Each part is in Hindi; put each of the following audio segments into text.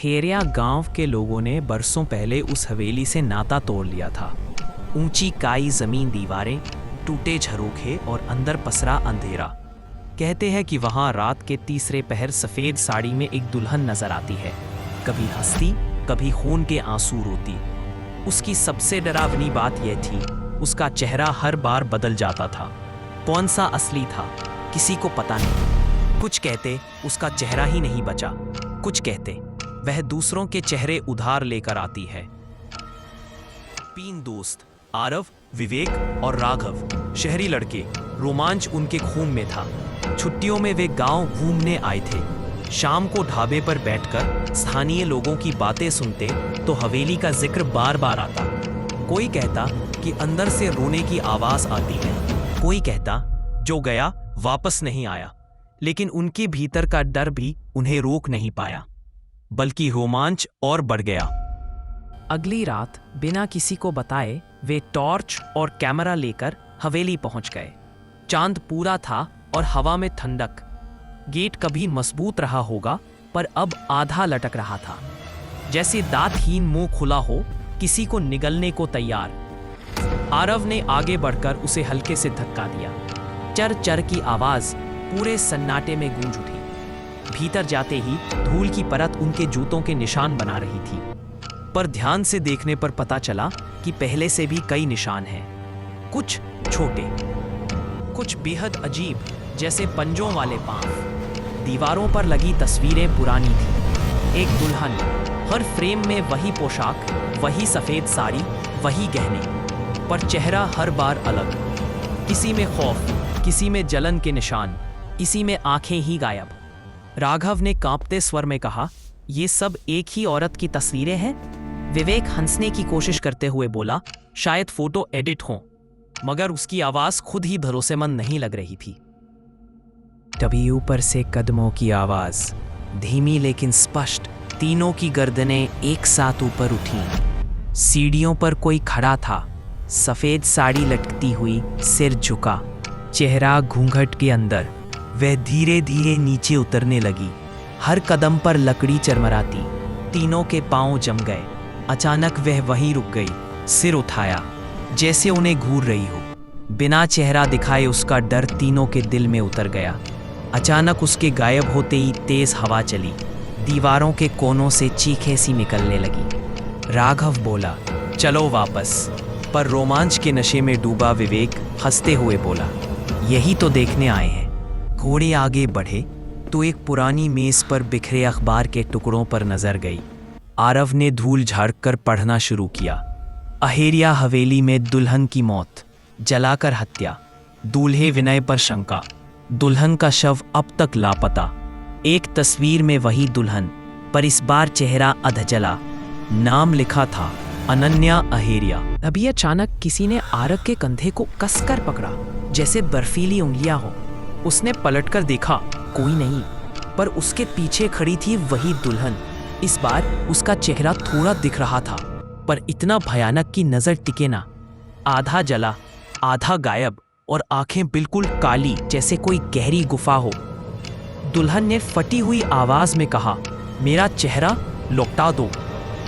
अहेरिया गांव के लोगों ने बरसों पहले उस हवेली से नाता तोड़ लिया था। ऊंची काई जमीन, दीवारें, टूटे झरोखे और अंदर पसरा अंधेरा। कहते हैं कि वहां रात के तीसरे पहर सफेद साड़ी में एक दुल्हन नजर आती है, कभी हंसती, कभी खून के आंसू रोती। उसकी सबसे डरावनी बात यह थी, उसका चेहरा हर बार बदल जाता था। कौन सा असली था, किसी को पता नहीं। कुछ कहते उसका चेहरा ही नहीं बचा, कुछ कहते वह दूसरों के चेहरे उधार लेकर आती है। 3 दोस्त, आरव, विवेक और राघव, शहरी लड़के। रोमांच उनके खून में था। छुट्टियों में वे गांव घूमने आए थे। शाम को ढाबे पर बैठकर स्थानीय लोगों की बातें सुनते तो हवेली का जिक्र बार बार आता। कोई कहता कि अंदर से रोने की आवाज आती है, कोई कहता जो गया वापस नहीं आया। लेकिन उनके भीतर का डर भी उन्हें रोक नहीं पाया, बल्कि रोमांच और बढ़ गया। अगली रात बिना किसी को बताए वे टॉर्च और कैमरा लेकर हवेली पहुंच गए। चांद पूरा था और हवा में ठंडक। गेट कभी मजबूत रहा होगा, पर अब आधा लटक रहा था, जैसे दांतहीन मुंह खुला हो, किसी को निगलने को तैयार। आरव ने आगे बढ़कर उसे हल्के से धक्का दिया। चर चर की आवाज पूरे सन्नाटे में गूंज उठी। भीतर जाते ही धूल की परत उनके जूतों के निशान बना रही थी, पर ध्यान से देखने पर पता चला कि पहले से भी कई निशान हैं। कुछ छोटे, कुछ बेहद अजीब, जैसे पंजों वाले पांव। दीवारों पर लगी तस्वीरें पुरानी थी। एक दुल्हन, हर फ्रेम में वही पोशाक, वही सफेद साड़ी, वही गहने, पर चेहरा हर बार अलग। किसी में खौफ, किसी में जलन के निशान, इसी में आंखें ही गायब। राघव ने कांपते स्वर में कहा, ये सब एक ही औरत की तस्वीरें हैं? विवेक हंसने की कोशिश करते हुए बोला, शायद फोटो एडिट हो, मगर उसकी आवाज खुद ही भरोसेमंद नहीं लग रही थी। तभी ऊपर से कदमों की आवाज, धीमी लेकिन स्पष्ट। तीनों की गर्दनें एक साथ ऊपर उठी। सीढ़ियों पर कोई खड़ा था, सफेद साड़ी लटकती हुई, सिर झुका, चेहरा घूंघट के अंदर। वह धीरे धीरे नीचे उतरने लगी। हर कदम पर लकड़ी चरमराती। तीनों के पांव जम गए। अचानक वह वहीं रुक गई, सिर उठाया, जैसे उन्हें घूर रही हो। बिना चेहरा दिखाए उसका डर तीनों के दिल में उतर गया। अचानक उसके गायब होते ही तेज हवा चली। दीवारों के कोनों से चीखें सी निकलने लगी। राघव बोला, चलो वापस। पर रोमांच के नशे में डूबा विवेक हंसते हुए बोला, यही तो देखने आए हैं। घोड़े आगे बढ़े तो एक पुरानी मेज पर बिखरे अखबार के टुकड़ों पर नजर गई। आरव ने धूल झाड़कर पढ़ना शुरू किया। अहेरिया हवेली में दुल्हन की मौत, जलाकर हत्या, दूल्हे विनय पर शंका, दुल्हन का शव अब तक लापता। एक तस्वीर में वही दुल्हन, पर इस बार चेहरा अधजला। नाम लिखा था अनन्या अहेरिया। अभी अचानक किसी ने आरव के कंधे को कसकर पकड़ा, जैसे बर्फीली उंगलियां हो। उसने पलटकर देखा, कोई नहीं, पर उसके पीछे खड़ी थी वही दुल्हन। इस बार उसका चेहरा थोड़ा दिख रहा था, पर इतना भयानक कि नजर टिके ना। आधा जला, आधा गायब, और आंखें बिल्कुल काली, जैसे कोई गहरी गुफा हो। दुल्हन ने फटी हुई आवाज में कहा, मेरा चेहरा लौटा दो,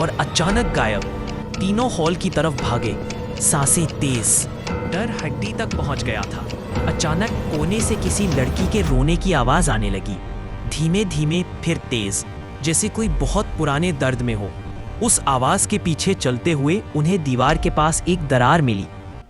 और अचानक गायब। तीनों हॉल की तरफ भागे, सांसें तेज। डर हड्डी तक पहुंच गया था। अचानक कोने से किसी लड़की के रोने की आवाज आने लगी, धीमे धीमे फिर तेज, जैसे कोई बहुत पुराने दर्द में हो। उस आवाज के पीछे चलते हुए उन्हें दीवार के पास एक दरार मिली।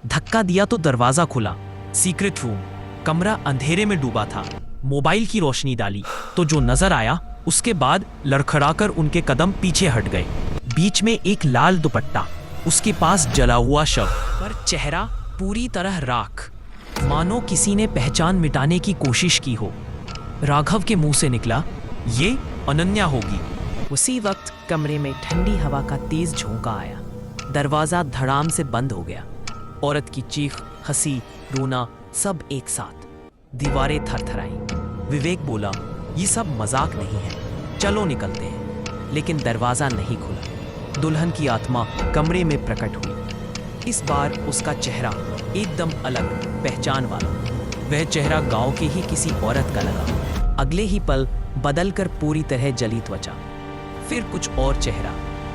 धक्का दिया तो दरवाजा खुला। Secret room. कमरा अंधेरे में डूबा था। मोबाइल की रोशनी डाली तो जो नजर आया, उसके बाद लड़खड़ाकर उनके कदम पीछे हट गए। बीच में एक लाल दुपट्टा, उसके पास जला हुआ शव, पर चेहरा पूरी तरह राख, मानो किसी ने पहचान मिटाने की कोशिश की हो। राघव के मुंह से निकला, ये अनन्या होगी। उसी वक्त कमरे में ठंडी हवा का तेज झोंका आया। दरवाजा धड़ाम से बंद हो गया। औरत की चीख, हंसी, रोना, सब एक साथ। दीवारें थरथराईं। विवेक बोला, ये सब मजाक नहीं है, चलो निकलते हैं। लेकिन दरवाजा नहीं खुला। दुल्हन की आत्मा कमरे में प्रकट हुई। इस बार उसका चेहरा एकदम अलग, पहचान वाला। वह चेहरा गांव के ही किसी औरत का लगा। अगले ही पल बदलकर पूरी तरह जली त्वचा, फिर कुछ और चेहरा,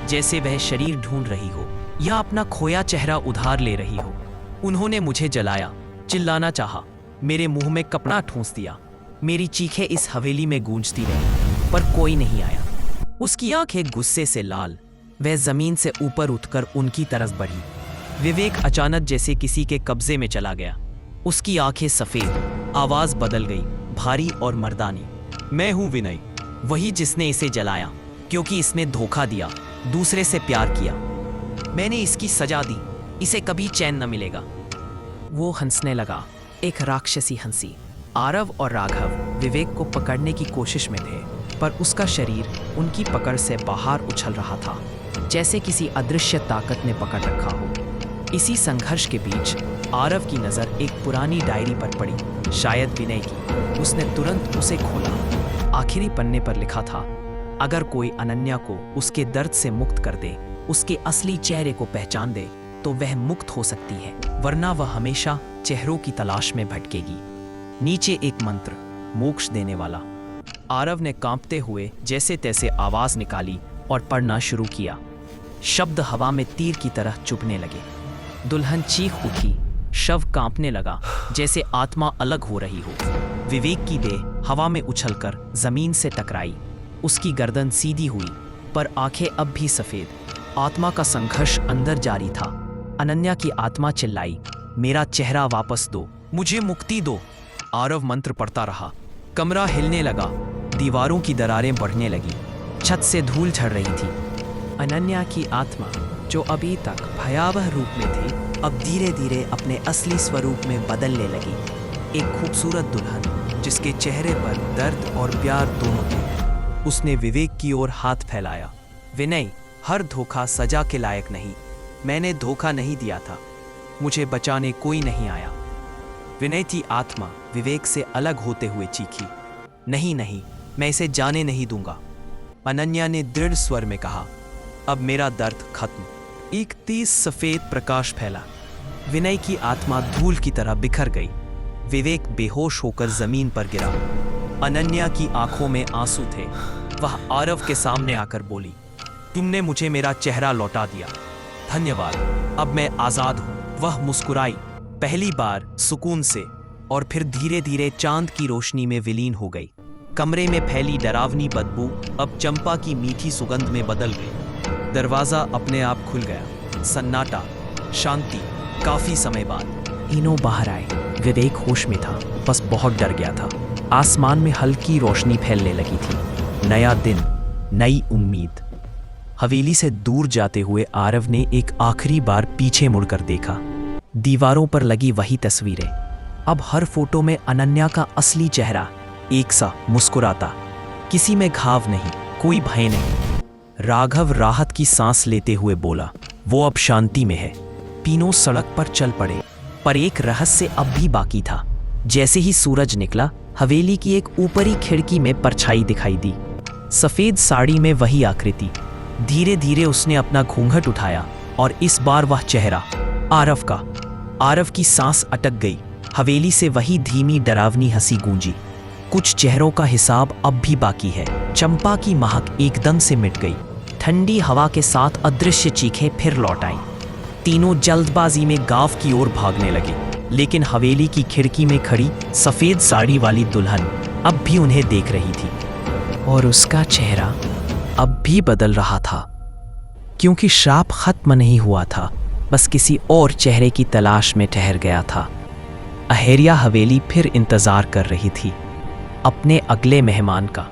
जैसे वह शरीर ढूंढ रही हो या अपना खोया चेहरा उधार ले रही हो। उन्होंने मुझे जलाया, चिल्लाना चाहा, मेरे मुंह में कपड़ा ठूंस दिया। मेरी चीखें इस हवेली में गूंजती रही, पर कोई नहीं आया। उसकी आंखें गुस्से से लाल, वह जमीन से ऊपर उठकर उनकी तरफ बढ़ी। विवेक अचानक जैसे किसी के कब्जे में चला गया। उसकी आंखें सफेद, आवाज बदल गई, भारी और मर्दानी। मैं हूं विनय, वही जिसने इसे जलाया, क्योंकि इसने धोखा दिया, दूसरे से प्यार किया। मैंने इसकी सजा दी, इसे कभी चैन न मिलेगा। वो हंसने लगा, एक राक्षसी हंसी। आरव और राघव विवेक को पकड़ने की कोशिश में थे, पर उसका शरीर उनकी पकड़ से बाहर उछल रहा था, जैसे किसी अदृश्य ताकत ने पकड़ रखा हो। इसी संघर्ष के बीच आरव की नज़र एक पुरानी डायरी पर पड़ी, शायद विनय की। उसने तुरंत उसे खोला। आखिरी पन्ने पर लिखा था, अगर कोई अनन्या को उसके दर्द से मुक्त कर दे, उसके असली चेहरे को पहचान दे, तो वह मुक्त हो सकती है, वरना वह हमेशा चेहरों की तलाश में भटकेगी। नीचे एक मंत्र, मोक्ष देने वाला। आरव ने कांपते हुए जैसे तैसे आवाज निकाली और पढ़ना शुरू किया। शब्द हवा में तीर की तरह चुभने लगे। दुल्हन चीख उठी, शव कांपने लगा, जैसे आत्मा अलग हो रही हो। विवेक की देह हवा में उछलकर जमीन से टकराई। उसकी गर्दन सीधी हुई, पर आंखें अब भी सफेद। आत्मा का संघर्ष अंदर जारी था। अनन्या की आत्मा चिल्लाई, मेरा चेहरा वापस दो, मुझे मुक्ति दो। आरव मंत्र पढ़ता रहा। कमरा हिलने लगा, दीवारों की दरारें बढ़ने लगी, छत से धूल झड़ रही थी। अनन्या की आत्मा, जो अभी तक भयावह रूप में थी, अब धीरे धीरे अपने असली स्वरूप में बदलने लगी। एक खूबसूरत दुल्हन, जिसके चेहरे पर दर्द और प्यार दोनों थे। उसने विवेक की ओर हाथ फैलाया। विनय, हर धोखा सजा के लायक नहीं। मैंने धोखा नहीं दिया था, मुझे बचाने कोई नहीं आया। विनय की आत्मा विवेक से अलग होते हुए चीखी, नहीं नहीं, मैं इसे जाने नहीं दूंगा। अनन्या ने दृढ़ स्वर में कहा, अब मेरा दर्द खत्म। एक तेज सफेद प्रकाश फैला। विनय की आत्मा धूल की तरह बिखर गई। विवेक बेहोश होकर जमीन पर गिरा। अनन्या की आंखों में आंसू थे। वह आरव के सामने आकर बोली, तुमने मुझे मेरा चेहरा लौटा दिया, धन्यवाद, अब मैं आजाद हूं। वह मुस्कुराई, पहली बार सुकून से, और फिर धीरे धीरे चांद की रोशनी में विलीन हो गई। कमरे में फैली डरावनी बदबू अब चंपा की मीठी सुगंध में बदल गई। दरवाजा अपने आप खुल गया। सन्नाटा, शांति। काफी समय बाद तीनों बाहर आए। विवेक होश में था, बस बहुत डर गया था। आसमान में हल्की रोशनी फैलने लगी थी। नया दिन, नई उम्मीद। हवेली से दूर जाते हुए आरव ने एक आखिरी बार पीछे मुड़कर देखा। दीवारों पर लगी वही तस्वीरें। अब हर फोटो में अनन्या का असली चेहरा, एक सा मुस्कुराता। किसी में घाव नहीं, कोई भय नहीं। राघव राहत की सांस लेते हुए बोला, वो अब शांति में है। तीनों सड़क पर चल पड़े, पर एक रहस्य अब भी बाकी था। जैसे ही सूरज निकला, हवेली की एक ऊपरी खिड़की में परछाई दिखाई दी। सफेद साड़ी में वही आकृति। धीरे धीरे उसने अपना घूंघट उठाया, और इस बार वह चेहरा आरव का। आरव की सांस अटक गई। हवेली से वही धीमी डरावनी हंसी गूंजी। कुछ चेहरों का हिसाब अब भी बाकी है। चंपा की महक एकदम से मिट गई। ठंडी हवा के साथ अदृश्य चीखें फिर लौट आईं। तीनों जल्दबाजी में गांव की ओर भागने लगे, लेकिन हवेली की खिड़की में खड़ी सफेद साड़ी वाली दुल्हन अब भी उन्हें देख रही थी, और उसका चेहरा अब भी बदल रहा था, क्योंकि श्राप खत्म नहीं हुआ था, बस किसी और चेहरे की तलाश में ठहर गया था। अहेरिया हवेली फिर इंतजार कर रही थी, अपने अगले मेहमान का।